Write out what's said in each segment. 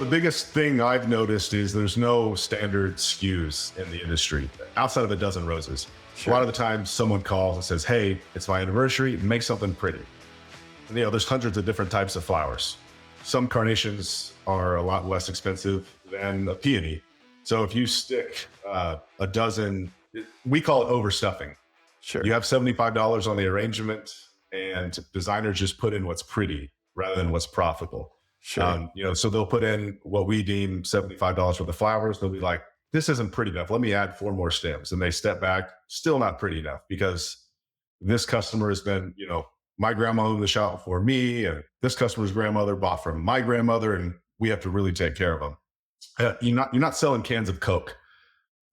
The biggest thing I've noticed is there's no standard SKUs in the industry outside of a dozen roses. A lot Sure. of the time someone calls and says, hey, it's my anniversary, make something pretty. And, there's hundreds of different types of flowers. Some carnations are a lot less expensive than a peony. So if you stick a dozen, we call it overstuffing. Sure. You have $75 on the arrangement and designers just put in what's pretty rather than what's profitable. Sure. So they'll put in what we deem $75 for the flowers. They'll be like, this isn't pretty enough. Let me add 4 more stems. And they step back, still not pretty enough because this customer has been, my grandma owned the shop before me, and this customer's grandmother bought from my grandmother, and we have to really take care of them. You're not selling cans of Coke.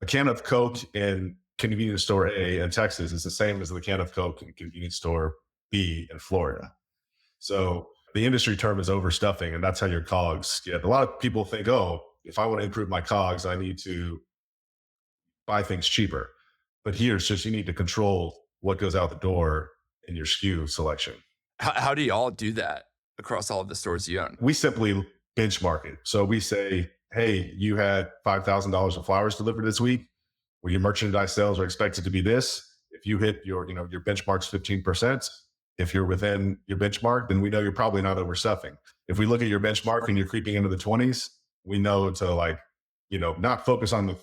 A can of Coke in convenience store A in Texas is the same as the can of Coke in convenience store B in Florida. So the industry term is overstuffing, and that's how your COGS get. A lot of people think, oh, if I want to improve my COGS, I need to buy things cheaper. But here it's just you need to control what goes out the door in your SKU selection. How do y'all do that across all of the stores you own? We simply benchmark it. So we say, hey, you had $5,000 of flowers delivered this week. Well, your merchandise sales are expected to be this. If you hit your benchmark's 15%, if you're within your benchmark, then we know you're probably not overstuffing. If we look at your benchmark and you're creeping into the 20s, we know to not focus on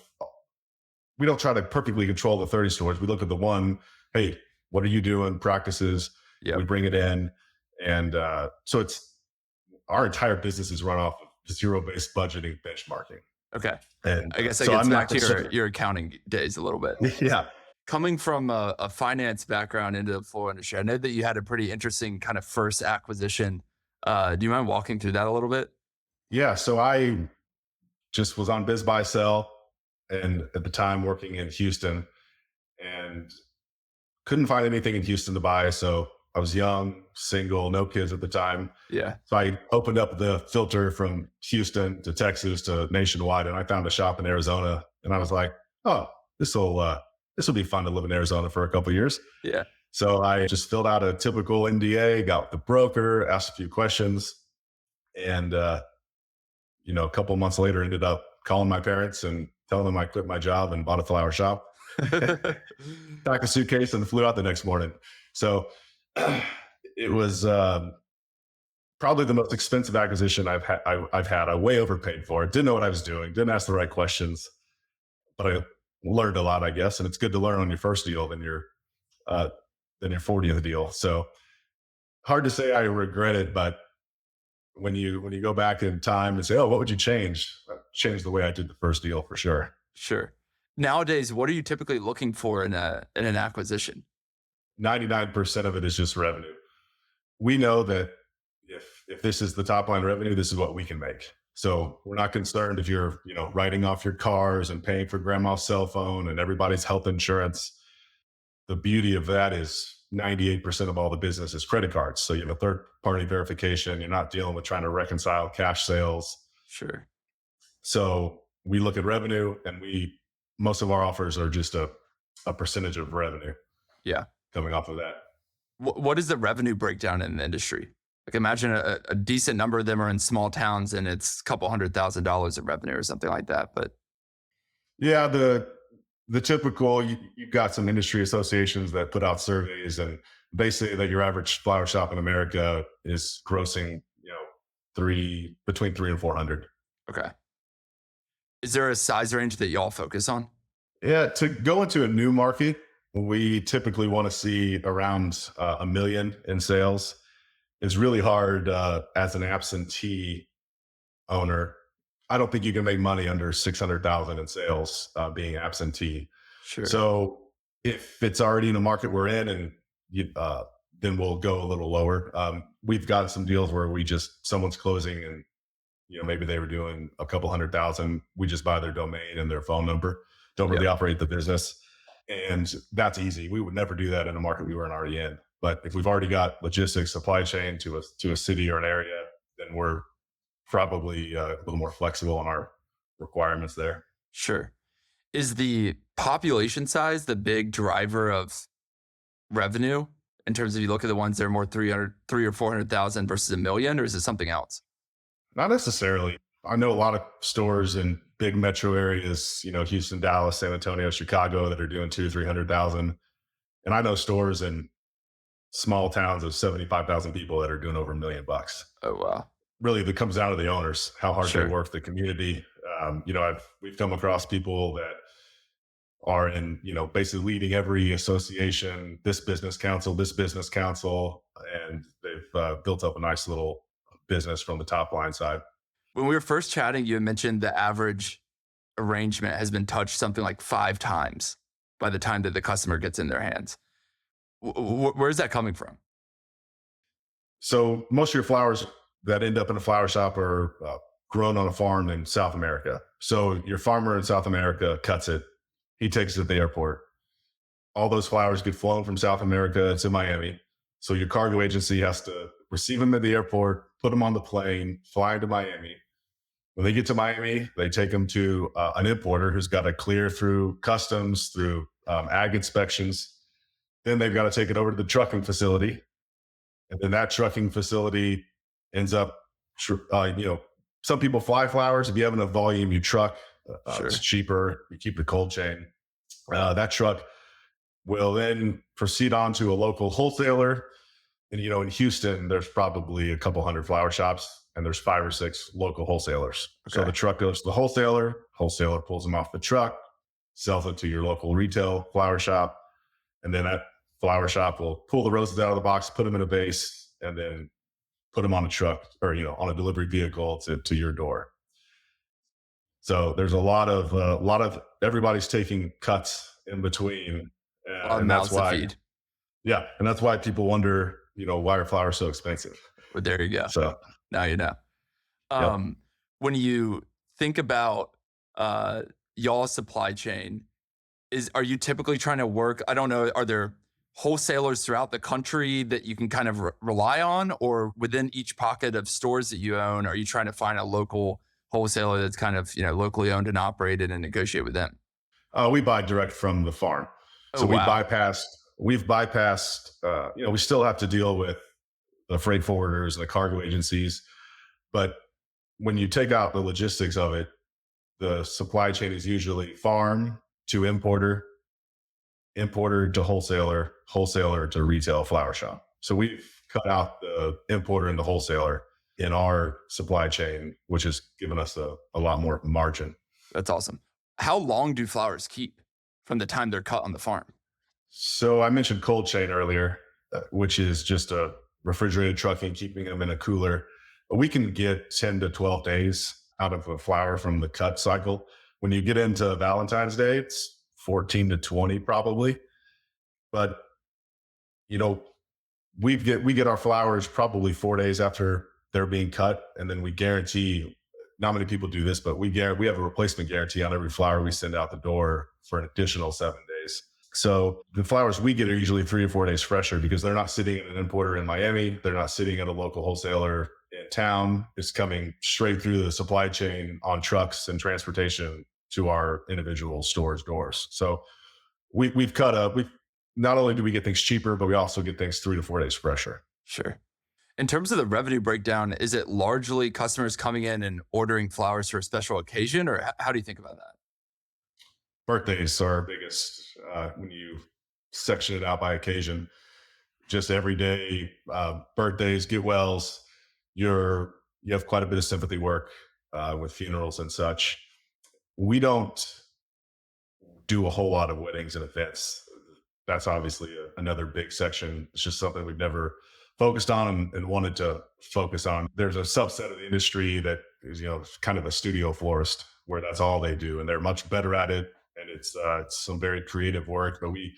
we don't try to perfectly control the 30 stores. We look at the one, hey, what are you doing? Practices. Yeah. We bring it in. And so our entire business is run off of zero-based budgeting benchmarking. Okay. And I guess that so gets I'm back not to your accounting days a little bit. Yeah. Coming from a finance background into the floral industry, I know that you had a pretty interesting kind of first acquisition. Do you mind walking through that a little bit? Yeah. So I just was on Biz Buy Sell, and at the time working in Houston, and couldn't find anything in Houston to buy. So I was young, single, no kids at the time. Yeah. So I opened up the filter from Houston to Texas to nationwide, and I found a shop in Arizona. And I was like, oh, this will be fun to live in Arizona for a couple of years. Yeah. So I just filled out a typical NDA, got the broker, asked a few questions, and a couple of months later, ended up calling my parents and telling them I quit my job and bought a flower shop. Packed a suitcase and flew out the next morning. So it was probably the most expensive acquisition I've had. I way overpaid for it. Didn't know what I was doing. Didn't ask the right questions, but I learned a lot, I guess. And it's good to learn on your first deal than your 40th deal. So hard to say I regret it, but when you go back in time and say, oh, what would you change? I'd change the way I did the first deal for sure. Sure. Nowadays, what are you typically looking for in an acquisition? 99% of it is just revenue. We know that if this is the top line revenue, this is what we can make. So we're not concerned if you're, writing off your cars and paying for grandma's cell phone and everybody's health insurance. The beauty of that is 98% of all the business is credit cards. So you have a third party verification. You're not dealing with trying to reconcile cash sales. Sure. So we look at revenue, and most of our offers are just a percentage of revenue. Yeah. Coming off of that. What is the revenue breakdown in the industry? Like imagine a decent number of them are in small towns and it's a couple $100,000 of revenue or something like that. But yeah, the typical, you've got some industry associations that put out surveys, and they say that your average flower shop in America is grossing, between 300 and 400. Okay. Is there a size range that y'all focus on? Yeah, to go into a new market, we typically want to see around $1 million in sales. It's really hard as an absentee owner. I don't think you can make money under 600,000 in sales being absentee. Sure. So if it's already in a market we're in, and then we'll go a little lower. We've got some deals where someone's closing, and maybe they were doing a couple 100,000. We just buy their domain and their phone number. Don't really operate the business, and that's easy. We would never do that in a market we weren't already in. But if we've already got logistics, supply chain to a city or an area, then we're probably a little more flexible in our requirements there. Sure. Is the population size the big driver of revenue in terms of you look at the ones that are more 3 or 400,000 versus 1 million, or is it something else? Not necessarily. I know a lot of stores in big metro areas, Houston, Dallas, San Antonio, Chicago, that are doing 300,000. And I know stores in small towns of 75,000 people that are doing over $1 million. Oh, wow. Really, that comes down to the owners, how hard they Sure. work, the community. We've come across people that are in, basically leading every association, this business council, and they've built up a nice little business from the top line side. When we were first chatting, you had mentioned the average arrangement has been touched something like 5 times by the time that the customer gets in their hands. Where's that coming from? So most of your flowers that end up in a flower shop are grown on a farm in South America. So your farmer in South America cuts it. He takes it to the airport. All those flowers get flown from South America to Miami. So your cargo agency has to receive them at the airport, put them on the plane, fly to Miami. When they get to Miami, they take them to an importer who's got to clear through customs, through ag inspections. Then they've got to take it over to the trucking facility. And then that trucking facility ends up, some people fly flowers. If you have enough volume, you truck. Sure. It's cheaper. You keep the cold chain. That truck will then proceed on to a local wholesaler. And, in Houston, there's probably a couple hundred flower shops and there's 5 or 6 local wholesalers. Okay. So the truck goes to the wholesaler pulls them off the truck, sells it to your local retail flower shop. And then that flower shop will pull the roses out of the box, put them in a vase, and then put them on a truck or, on a delivery vehicle to your door. So there's a lot of everybody's taking cuts in between. And that's why, yeah. And that's why people wonder, why are flowers so expensive? But there you go. So now you know. Yep. When you think about y'all's supply chain, are you typically trying to work? I don't know. Are there wholesalers throughout the country that you can kind of rely on, or within each pocket of stores that you own, are you trying to find a local wholesaler that's kind of locally owned and operated and negotiate with them? We buy direct from the farm, so wow. we've bypassed. We still have to deal with the freight forwarders and the cargo agencies, but when you take out the logistics of it, the supply chain is usually farm to importer to wholesaler, wholesaler to retail flower shop. So we've cut out the importer and the wholesaler in our supply chain, which has given us a lot more margin. That's awesome. How long do flowers keep from the time they're cut on the farm? So I mentioned cold chain earlier, which is just a refrigerated trucking, keeping them in a cooler. We can get 10 to 12 days out of a flower from the cut cycle. When you get into Valentine's Day, it's 14 to 20 probably. But, we get our flowers probably 4 days after they're being cut. And then we guarantee, not many people do this, but we have a replacement guarantee on every flower we send out the door for an additional 7 days. So the flowers we get are usually 3 or 4 days fresher because they're not sitting at an importer in Miami. They're not sitting at a local wholesaler in town. It's coming straight through the supply chain on trucks and transportation to our individual stores' doors. So we've not only do we get things cheaper, but we also get things 3 to 4 days fresher. Sure. In terms of the revenue breakdown, is it largely customers coming in and ordering flowers for a special occasion, or how do you think about that? Birthdays are our biggest when you section it out by occasion. Just everyday birthdays, get wells. You have quite a bit of sympathy work with funerals and such. We don't do a whole lot of weddings and events. That's obviously another big section. It's just something we've never focused on and wanted to focus on. There's a subset of the industry that is, kind of a studio florist where that's all they do, and they're much better at it. And it's some very creative work, but we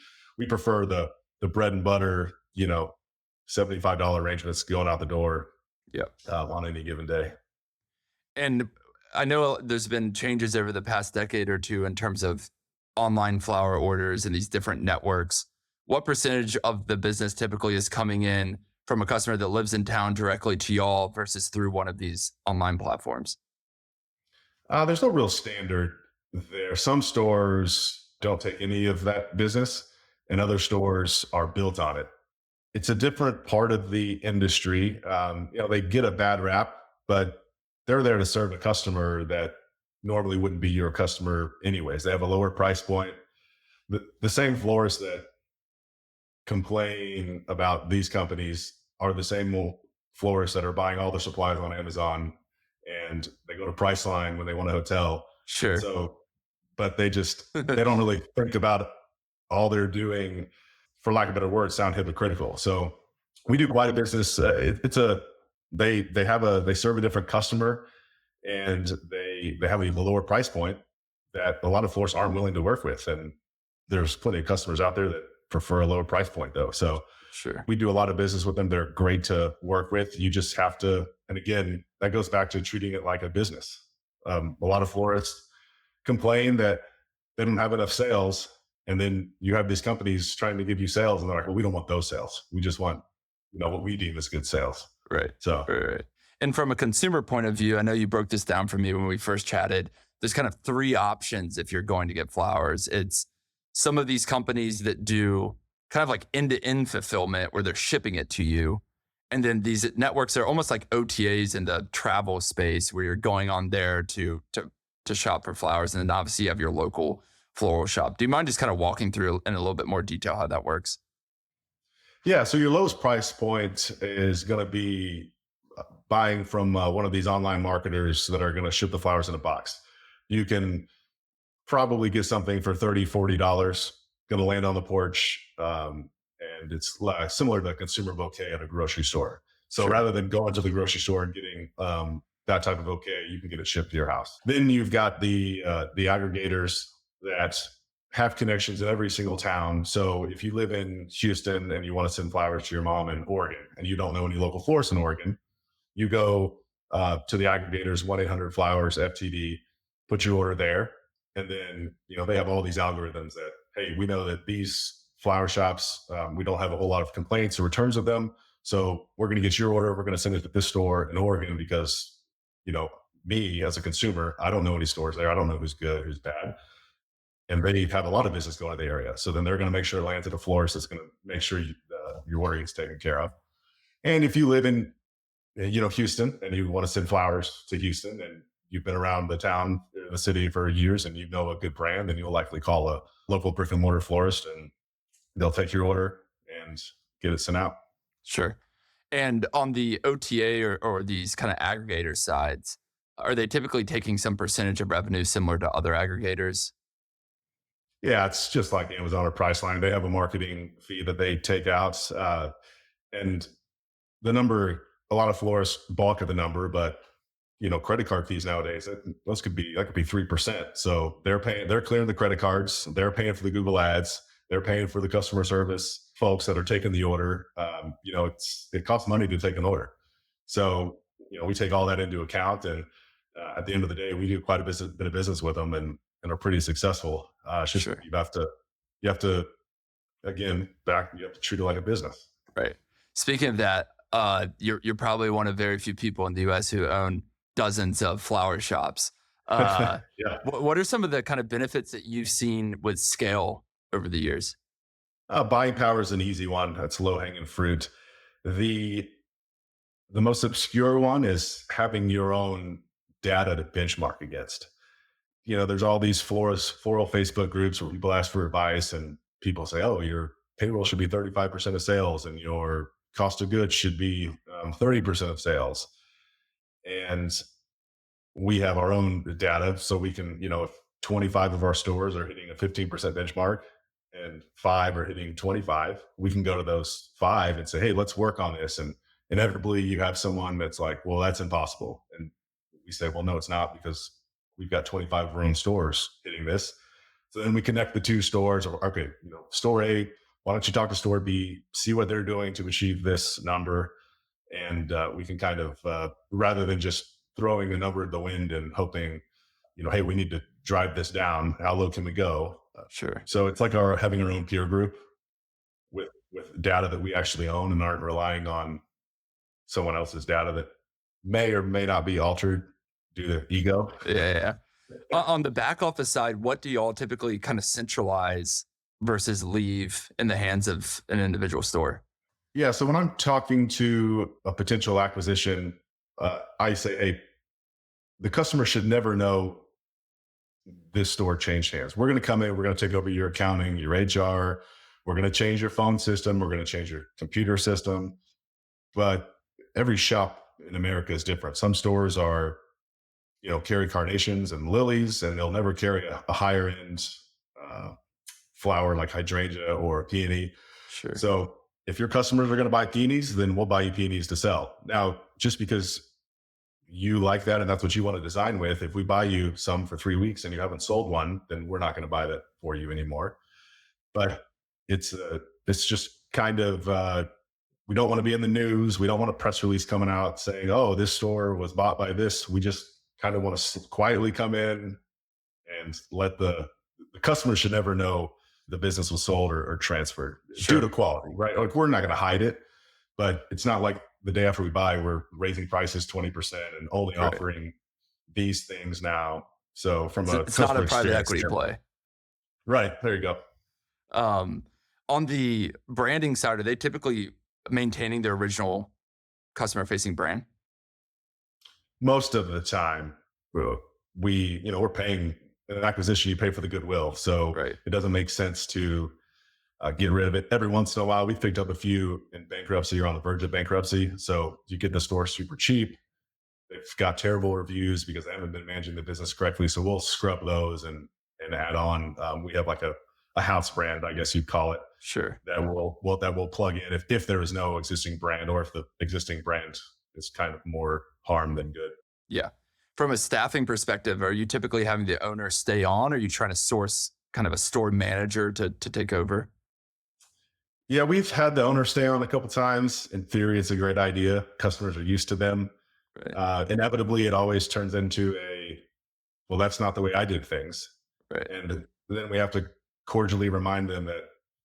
prefer the bread and butter, $75 arrangements going out the door. Yeah. On any given day. And I know there's been changes over the past decade or two in terms of online flower orders and these different networks. What percentage of the business typically is coming in from a customer that lives in town directly to y'all versus through one of these online platforms? There's no real standard there. Some stores don't take any of that business, and other stores are built on it. It's a different part of the industry. They get a bad rap, but they're there to serve a customer that normally wouldn't be your customer anyways. They have a lower price point. The same florists that complain about these companies are the same florists that are buying all their supplies on Amazon, and they go to Priceline when they want a hotel. Sure. So, but they don't really think about all they're doing, for lack of a better word, sound hypocritical. So we do quite a business. It's a they serve a different customer, and they have a lower price point that a lot of florists aren't willing to work with. And there's plenty of customers out there that prefer a lower price point though. So Sure. we do a lot of business with them. They're great to work with. You just have to, and again, that goes back to treating it like a business. A lot of florists complain that they don't have enough sales. And then you have these companies trying to give you sales, and they're like, well, we don't want those sales. We just want, what we deem as good sales. Right. So, Right. And from a consumer point of view, I know you broke this down for me when we first chatted. There's kind of three options if you're going to get flowers. It's some of these companies that do kind of like end-to-end fulfillment where they're shipping it to you. And then these networks are almost like OTAs in the travel space where you're going on there to shop for flowers. And then obviously you have your local floral shop. Do you mind just kind of walking through in a little bit more detail how that works? yeah. So your lowest price point is going to be buying from one of these online marketers that are going to ship the flowers in a box. You can probably get something for $30, $40, going to land on the porch. And it's similar to a consumer bouquet at a grocery store. So Sure. rather than going to the grocery store and getting that type of bouquet, you can get it shipped to your house. Then you've got the aggregators that have connections in every single town. So if you live in Houston and you want to send flowers to your mom in Oregon and you don't know any local florists in Oregon, you go to the aggregators, 1-800-Flowers, FTD, put your order there. And then, they have all these algorithms that, hey, we know that these flower shops, we don't have a whole lot of complaints or returns of them. So we're going to get your order. We're going to send it to this store in Oregon because, me as a consumer, I don't know any stores there. I don't know who's good, who's bad. And they have a lot of business going to the area. So then they're going to make sure it lands at a florist that's going to make sure your order is taken care of. And if you live in Houston, and you want to send flowers to Houston, and you've been around the town, the city for years, and you know a good brand, then you'll likely call a local brick and mortar florist, and they'll take your order and get it sent out. Sure. And on the OTA or these kind of aggregator sides, are they typically taking some percentage of revenue similar to other aggregators? Yeah, it's just like Amazon or Priceline. They have a marketing fee that they take out, and the number. A lot of florists balk at the number, but credit card fees nowadays, that could be 3%. So they're clearing the credit cards, they're paying for the Google ads, they're paying for the customer service folks that are taking the order. It costs money to take an order. So, we take all that into account. And at the end of the day, we do quite a bit of business with them, and are pretty successful. It's just, Sure. you have to, again, you have to treat it like a business. Right. Speaking of that, you're probably one of very few people in the U.S. who own dozens of flower shops. Yeah. What are some of the kind of benefits that you've seen with scale over the years? Buying power is an easy one. That's low hanging fruit. The the most obscure one is having your own data to benchmark against. There's all these floral Facebook groups where people ask for advice, and people say, "Oh, your payroll should be 35% of sales, and your cost of goods should be 30% of sales." And we have our own data, so we can, if 25 of our stores are hitting a 15% benchmark and 5 are hitting 25, we can go to those 5 and say, hey, let's work on this. And inevitably you have someone that's like, well, that's impossible. And we say, well, no, it's not, because we've got 25 of our own stores hitting this. So then we connect the two stores. Or, okay, store A, why don't you talk to store B, see what they're doing to achieve this number. And we can kind of, rather than just throwing the number in the wind and hoping, hey, we need to drive this down. How low can we go? Sure. So it's like having our own peer group with data that we actually own, and aren't relying on someone else's data that may or may not be altered due to ego. Yeah. Yeah, yeah. On the back office side, what do y'all typically kind of centralize versus leave in the hands of an individual store? Yeah. So when I'm talking to a potential acquisition, I say, hey, the customer should never know this store changed hands. We're going to come in, we're going to take over your accounting, your HR, we're going to change your phone system, we're going to change your computer system. But every shop in America is different. Some stores are, carry carnations and lilies, and they'll never carry a higher end uh, flower like hydrangea or peony. Sure. So if your customers are going to buy peonies, then we'll buy you peonies to sell. Now, just because you like that and that's what you want to design with, if we buy you some for 3 weeks and you haven't sold one, then we're not going to buy that for you anymore. But it's just kind of we don't want to be in the news. We don't want a press release coming out saying, "Oh, this store was bought by this." We just kind of want to quietly come in and let the customer should never know the business was sold or transferred due Sure. to quality, right? Like we're not going to hide it, but it's not like the day after we buy, we're raising prices 20% and only Right. offering these things now. So from a It's not a customer private experience equity standpoint, play. right there you go. Um, on the branding side, are they typically maintaining their original customer facing brand? Most of the time, well, we're paying an acquisition. You pay for the goodwill, so Right. it doesn't make sense to get rid of it. Every once in a while, we've picked up a few in bankruptcy or on the verge of bankruptcy. So you get the store super cheap. They've got terrible reviews because they haven't been managing the business correctly. So we'll scrub those and add on. We have like a house brand, I guess you'd call it, Sure. that will plug in if there is no existing brand or if the existing brand is kind of more harm than good. Yeah. From a staffing perspective, are you typically having the owner stay on? Or are you trying to source kind of a store manager to take over? Yeah, we've had the owner stay on a couple times. In theory, it's a great idea. Customers are used to them. Right. Inevitably, it always turns into well, that's not the way I did things. Right. And then we have to cordially remind them that,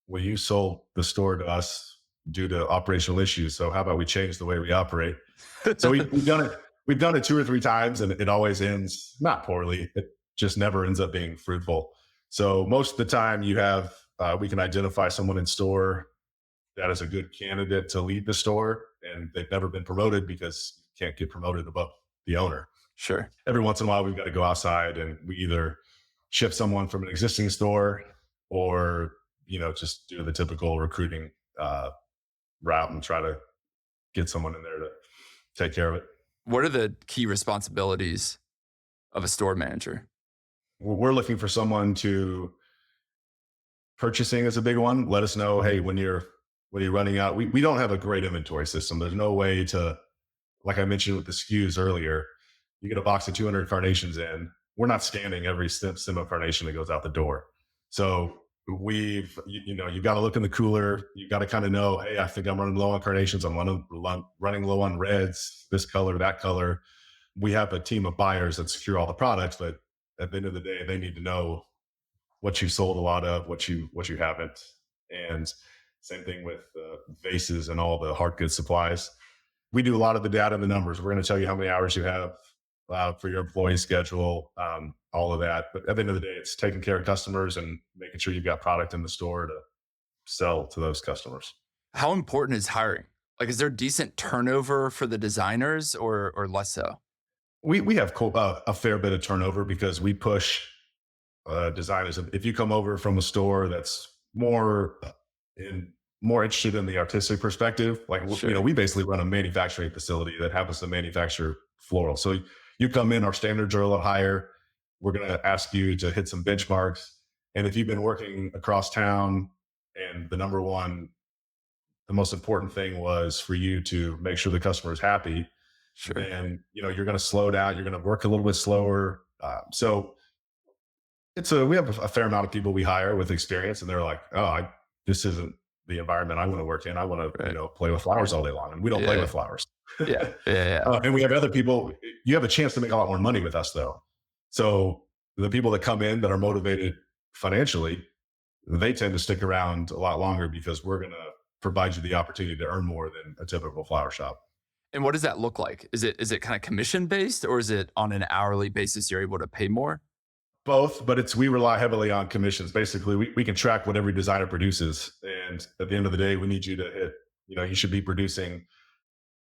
well, you sold the store to us due to operational issues. So how about we change the way we operate? So we've done it. We've done it 2 or 3 times, and it always ends not poorly. It just never ends up being fruitful. So most of the time, we can identify someone in store that is a good candidate to lead the store, and they've never been promoted because you can't get promoted above the owner. Sure. Every once in a while, we've got to go outside and we either shift someone from an existing store or just do the typical recruiting route and try to get someone in there to take care of it. What are the key responsibilities of a store manager? We're looking for someone to purchasing is a big one. Let us know, hey, when you're running out. We don't have a great inventory system. There's no way to, like I mentioned with the SKUs earlier, you get a box of 200 carnations in. We're not scanning every stem of carnation that goes out the door. So you've got to look in the cooler. You've got to kind of know, hey, I think I'm running low on carnations. I'm running low on reds, this color, that color. We have a team of buyers that secure all the products, but at the end of the day, they need to know what you sold a lot of, what you haven't, and same thing with vases and all the hard goods supplies. We do a lot of the data and the numbers. We're going to tell you how many hours you have for your employee schedule, all of that. But at the end of the day, it's taking care of customers and making sure you've got product in the store to sell to those customers. How important is hiring? Like, is there decent turnover for the designers or less so? We have a fair bit of turnover because we push designers. If you come over from a store that's more interested in the artistic perspective, like Sure. we basically run a manufacturing facility that happens to manufacture floral. So you come in, our standards are a little higher. We're going to ask you to hit some benchmarks, and if you've been working across town, and the most important thing was for you to make sure the customer is happy, Sure. then you're going to slow down. You're going to work a little bit slower. So we have a fair amount of people we hire with experience, and they're like, oh, this isn't the environment I want to work in. I want to Right. play with flowers all day long, and we don't play Yeah. with flowers. Yeah. Yeah. Yeah. And we have other people. You have a chance to make a lot more money with us, though. So the people that come in that are motivated financially, they tend to stick around a lot longer because we're going to provide you the opportunity to earn more than a typical flower shop. And what does that look like? Is it kind of commission based or is it on an hourly basis you're able to pay more? Both, but we rely heavily on commissions. Basically, we can track what every designer produces, and at the end of the day, we need you to hit. You should be producing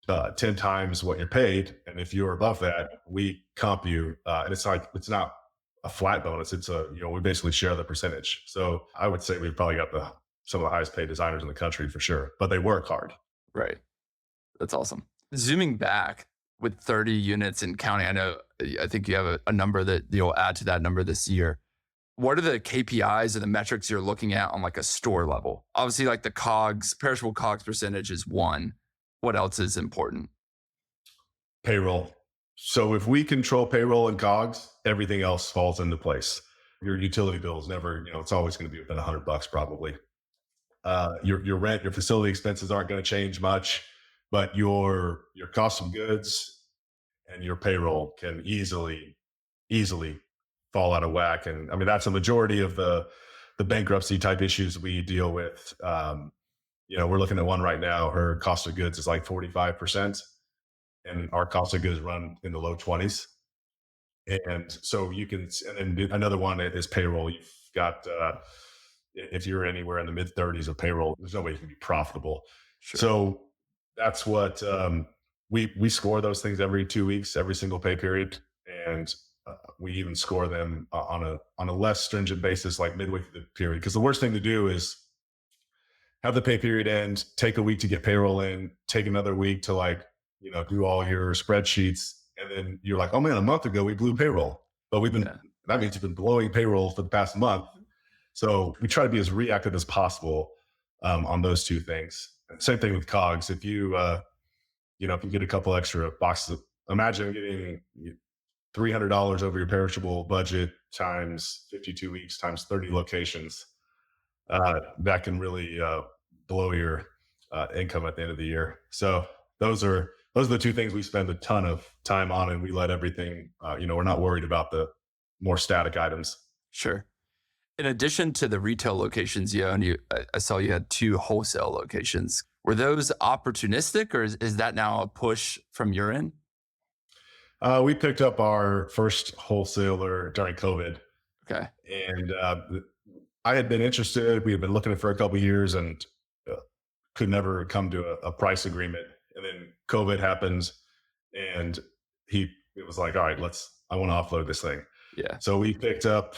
10 times what you're paid. And if you're above that, we comp you. And it's like, it's not a flat bonus. It's a, we basically share the percentage. So I would say we've probably got some of the highest paid designers in the country for sure, but they work hard. Right. That's awesome. Zooming back with 30 units and counting, I think you have a number that you'll add to that number this year. What are the KPIs or the metrics you're looking at on like a store level? Obviously, like the COGS, perishable COGS percentage is one. What else is important? Payroll. So if we control payroll and COGS, everything else falls into place. Your utility bill is never, it's always going to be within $100 probably. Your rent, your facility expenses aren't going to change much, but your cost of goods and your payroll can easily fall out of whack. And I mean, that's a majority of the bankruptcy type issues we deal with. We're looking at one right now. Her cost of goods is like 45%, and our cost of goods run in the low 20s. And so and then another one is payroll. You've got, if you're anywhere in the mid 30s of payroll, there's no way you can be profitable. Sure. So that's what we score those things every 2 weeks, every single pay period. And we even score them on a less stringent basis, like midway through the period. Because the worst thing to do is have the pay period end, take a week to get payroll in, take another week to do all your spreadsheets. And then you're like, oh man, a month ago we blew payroll, but that means you've been blowing payroll for the past month. So we try to be as reactive as possible on those two things. Same thing with COGS. If you, if you get a couple extra boxes, imagine getting $300 over your perishable budget times 52 weeks times 30 locations. That can really blow your income at the end of the year. So those are the two things we spend a ton of time on, and we let everything. We're not worried about the more static items. Sure. In addition to the retail locations you own, I saw you had 2 wholesale locations. Were those opportunistic, or is that now a push from your end? We picked up our first wholesaler during COVID, Okay. and I had been interested. We had been looking at it for a couple of years and could never come to a price agreement. And then COVID happens, and it was like, all right, I want to offload this thing. Yeah. So we picked up,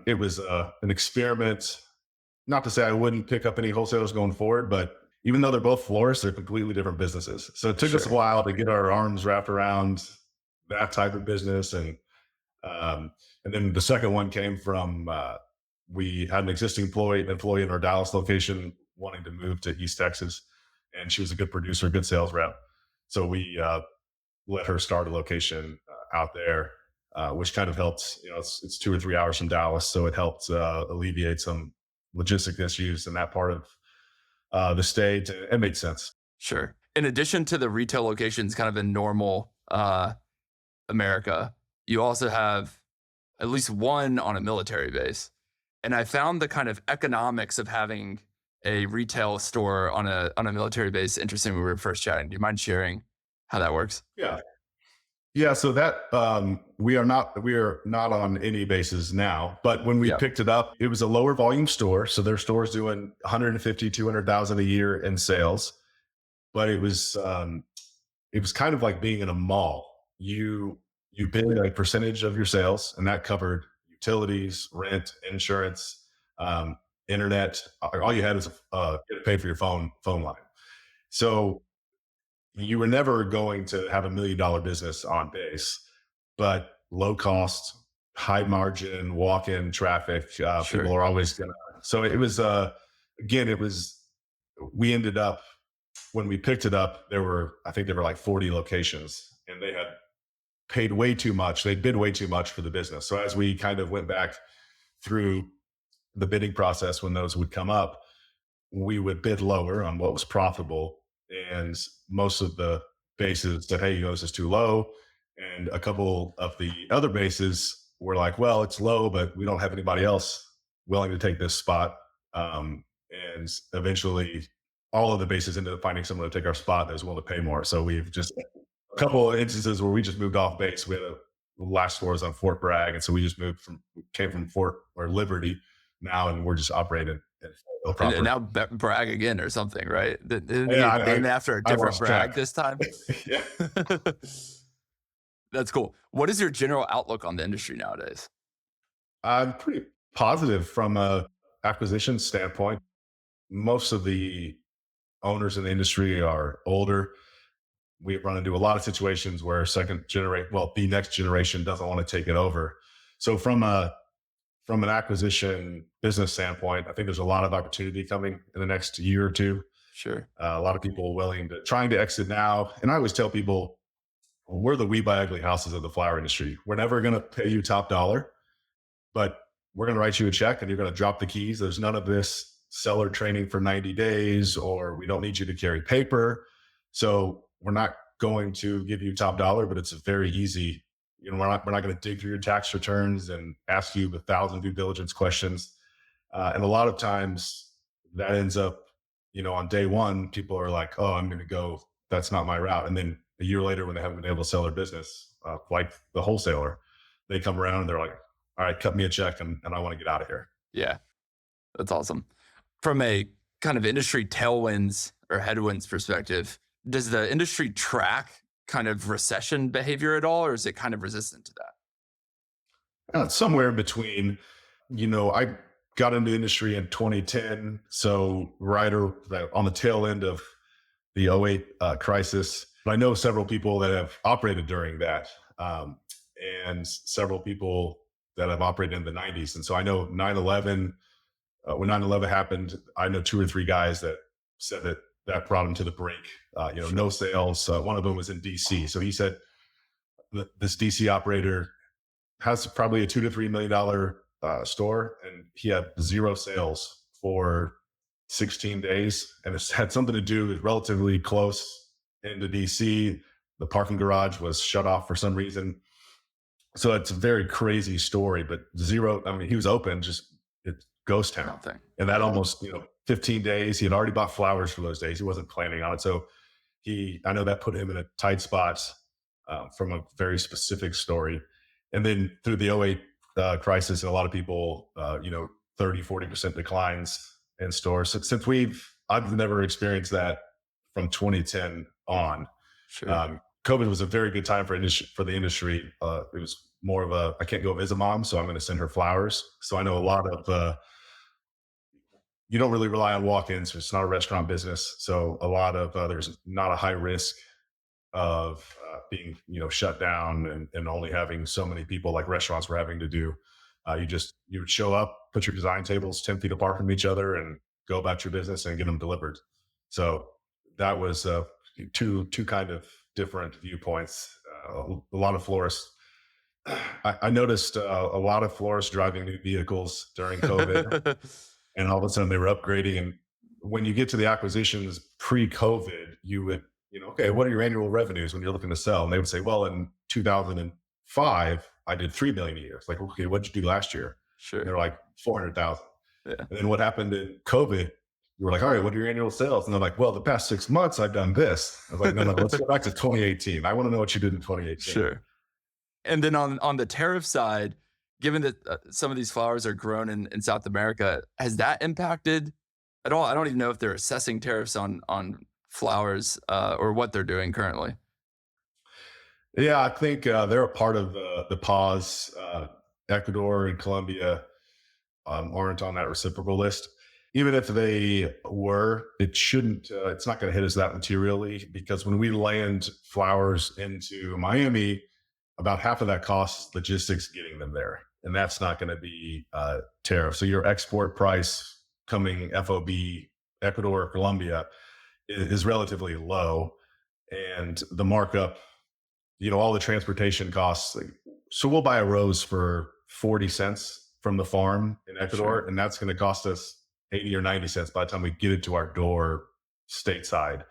it was an experiment. Not to say I wouldn't pick up any wholesalers going forward, but even though they're both florists, they're completely different businesses. So it took us a while to get our arms wrapped around that type of business. And then the second one came from, we had an existing employee in our Dallas location wanting to move to East Texas, and she was a good producer, good sales rep. So we let her start a location out there, which kind of helped. It's 2 or 3 hours from Dallas, so it helped alleviate some logistic issues in that part of the state. It made sense. Sure. In addition to the retail locations, kind of in normal America, you also have at least one on a military base. And I found the kind of economics of having a retail store on a military base interesting when we were first chatting. Do you mind sharing how that works? Yeah. Yeah, so that we are not on any bases now, but when we picked it up, it was a lower volume store. So their store's doing 150, 200,000 a year in sales, but it was kind of like being in a mall. You bid a percentage of your sales, and that covered utilities, rent, insurance, internet. All you had was get paid for your phone line. So you were never going to have $1 million business on base, but low cost, high margin, walk-in traffic. People are always gonna. So it was we ended up, when we picked it up, I think there were like 40 locations, and they had paid way too much. They'd bid way too much for the business. So as we kind of went back through the bidding process, when those would come up, we would bid lower on what was profitable. And most of the bases said, hey, this is too low. And a couple of the other bases were like, well, it's low, but we don't have anybody else willing to take this spot. And eventually all of the bases ended up finding someone to take our spot that was willing to pay more. So we've just a couple of instances where we just moved off base. We had the last store was on Fort Bragg. And so we just came from Fort or Liberty now, and we're just operating And proper. now Bragg again or something, right? Didn't he Yeah, get named after a I different lost Bragg track. this time? Yeah. That's cool. What is your general outlook on the industry nowadays? I'm pretty positive from a acquisition standpoint. Most of the owners in the industry are older. We run into a lot of situations where the next generation doesn't want to take it over. So from an acquisition business standpoint, I think there's a lot of opportunity coming in the next year or two. Sure. A lot of people trying to exit now. And I always tell people, we're the We Buy Ugly Houses of the flower industry. We're never going to pay you top dollar, but we're going to write you a check and you're going to drop the keys. There's none of this seller training for 90 days, or we don't need you to carry paper. So we're not going to give you top dollar, but it's very easy. We're not going to dig through your tax returns and ask you 1,000 due diligence questions. And a lot of times that ends up, on day one, people are like, oh, I'm going to go, that's not my route. And then a year later, when they haven't been able to sell their business, like the wholesaler, they come around and they're like, all right, cut me a check and I want to get out of here. Yeah, that's awesome. From a kind of industry tailwinds or headwinds perspective, does the industry track kind of recession behavior at all, or is it kind of resistant to that? Somewhere in between. I got into the industry in 2010. So on the tail end of the '08 crisis. But I know several people that have operated during that, and several people that have operated in the '90s. And so I know 9/11. When 9/11 happened, I know two or three guys that said that brought them to the brink. Sure. No sales. One of them was in DC. So he said this DC operator has probably a $2 to $3 million store, and he had zero sales for 16 days, and it's had something to do with relatively close into DC. The parking garage was shut off for some reason, so it's a very crazy story. But zero. I mean, he was open, just it's ghost town, Nothing. and that almost 15 days. He had already bought flowers for those days. He wasn't planning on it, so I know that put him in a tight spot from a very specific story. And then through the '08 crisis, and a lot of people, 30-40% declines in stores. So I've never experienced that from 2010 on. Sure. COVID was a very good time for the industry. It was more of I can't go visit mom, so I'm going to send her flowers. So I know a lot of you don't really rely on walk-ins. It's not a restaurant business, so a lot of there's not a high risk of being shut down and only having so many people like restaurants were having to do. You would show up, put your design tables 10 feet apart from each other, and go about your business and get them delivered. So that was two kind of different viewpoints. A lot of florists. I noticed a lot of florists driving new vehicles during COVID, and all of a sudden they were upgrading. And when you get to the acquisitions pre-COVID, you would, okay, what are your annual revenues when you're looking to sell? And they would say, well, in 2005, I did 3 million a year. It's like, okay, what'd you do last year? And Sure. they're like 400,000. Yeah. And then what happened in COVID? You were like, all right, what are your annual sales? And they're like, well, the past 6 months I've done this. I was like, no, let's go back to 2018. I want to know what you did in 2018. Sure. And then on the tariff side, given that some of these flowers are grown in South America, has that impacted at all? I don't even know if they're assessing tariffs on flowers or what they're doing currently. Yeah, I think they're a part of the pause. Ecuador and Colombia aren't on that reciprocal list. Even if they were, it shouldn't. It's not going to hit us that materially, because when we land flowers into Miami, about half of that costs logistics getting them there, and that's not going to be tariff. So your export price coming FOB Ecuador or Colombia is relatively low, and the markup, all the transportation costs. So we'll buy a rose for 40 cents from the farm in Ecuador, Sure. and that's going to cost us 80 or 90 cents by the time we get it to our door stateside.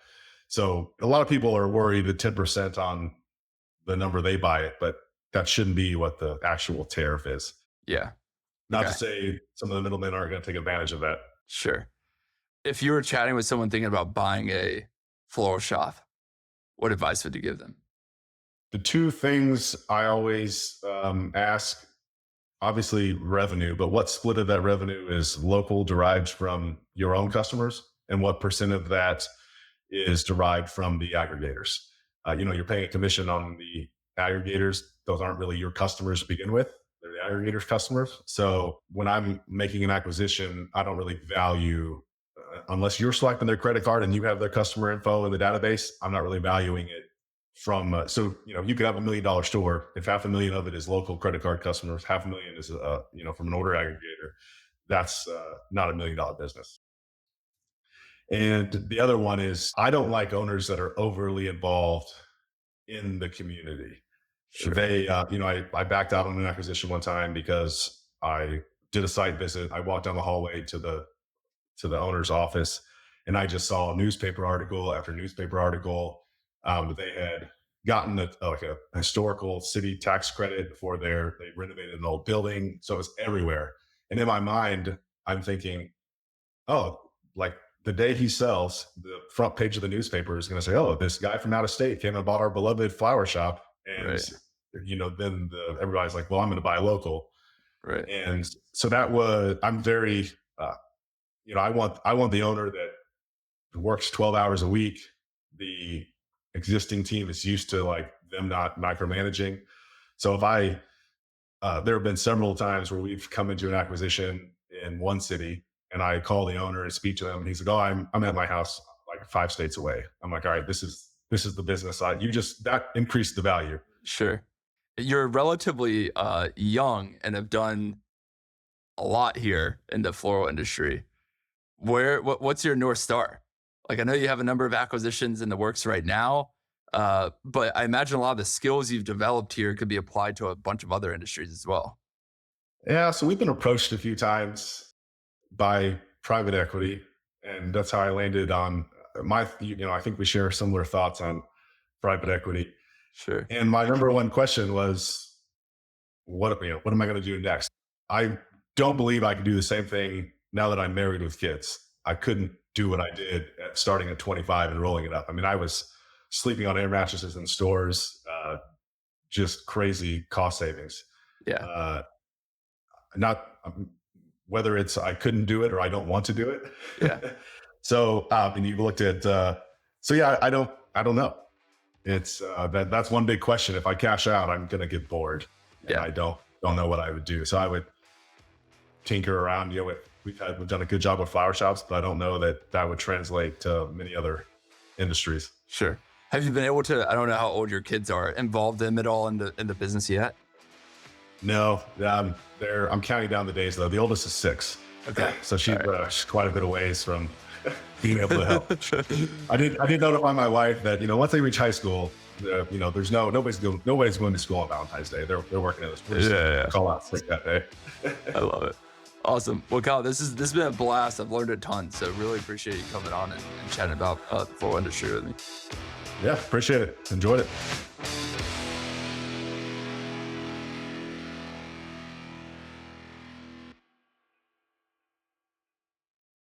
So a lot of people are worried that 10% on the number they buy it, but that shouldn't be what the actual tariff is. Yeah. Not to Okay. say some of the middlemen aren't going to take advantage of that. Sure. If you were chatting with someone thinking about buying a floral shop, what advice would you give them? The two things I always ask obviously revenue, but what split of that revenue is local derived from your own customers, and what percent of that is derived from the aggregators? You're paying a commission on the aggregators. Those aren't really your customers to begin with. They're the aggregators' customers. So when I'm making an acquisition, I don't really value, unless you're swiping their credit card and you have their customer info in the database, I'm not really valuing it from, you could have $1 million store. If 500,000 of it is local credit card customers, 500,000 is, from an order aggregator, that's not $1 million business. And the other one is, I don't like owners that are overly involved in the community. Sure. I backed out on an acquisition one time because I did a site visit. I walked down the hallway to the owner's office, and I just saw newspaper article after newspaper article. They had gotten a historical city tax credit before they renovated an old building, so it was everywhere. And in my mind, I'm thinking, oh, like the day he sells, the front page of the newspaper is going to say, "Oh, this guy from out of state came and bought our beloved flower shop," and Right. then everybody's like, "Well, I'm going to buy local." Right. And so that was, I'm very, I want the owner that works 12 hours a week. The existing team is used to like them not micromanaging. So there have been several times where we've come into an acquisition in one city, and I call the owner and speak to them, and he's like, "Oh, I'm at my house like 5 states away." I'm like, "All right, this is the business side. That increased the value." Sure. You're relatively young and have done a lot here in the floral industry. What's your North Star? Like, I know you have a number of acquisitions in the works right now, but I imagine a lot of the skills you've developed here could be applied to a bunch of other industries as well. Yeah, so we've been approached a few times by private equity, and that's how I landed on I think we share similar thoughts on private equity. Sure. And my number one question was, what am I going to do next? I don't believe I can do the same thing now that I'm married with kids. I couldn't do what I did starting at 25 and rolling it up. I mean, I was sleeping on air mattresses in stores, just crazy cost savings. Yeah. Uh, not Whether it's I couldn't do it or I don't want to do Yeah. it. So, and you've looked at, so yeah, I don't know. It's that's one big question. If I cash out, I'm going to get bored, and Yeah. I don't know what I would do. So I would tinker around. We've done a good job with flower shops, but I don't know that would translate to many other industries. Sure. Have you been able to, I don't know how old your kids are, involve them at all in the business yet? No, I'm counting down the days though. The oldest is 6. Okay. So she's, All right. she's quite a bit of ways from being able to help. I did notify my wife that, once they reach high school, there's nobody's going to school on Valentine's Day. They're working at this. Yeah. Call out sick that day. I love it. Awesome. Well, Kyle, this has been a blast. I've learned a ton, so really appreciate you coming on and chatting about the floral industry with me. Yeah, appreciate it. Enjoyed it.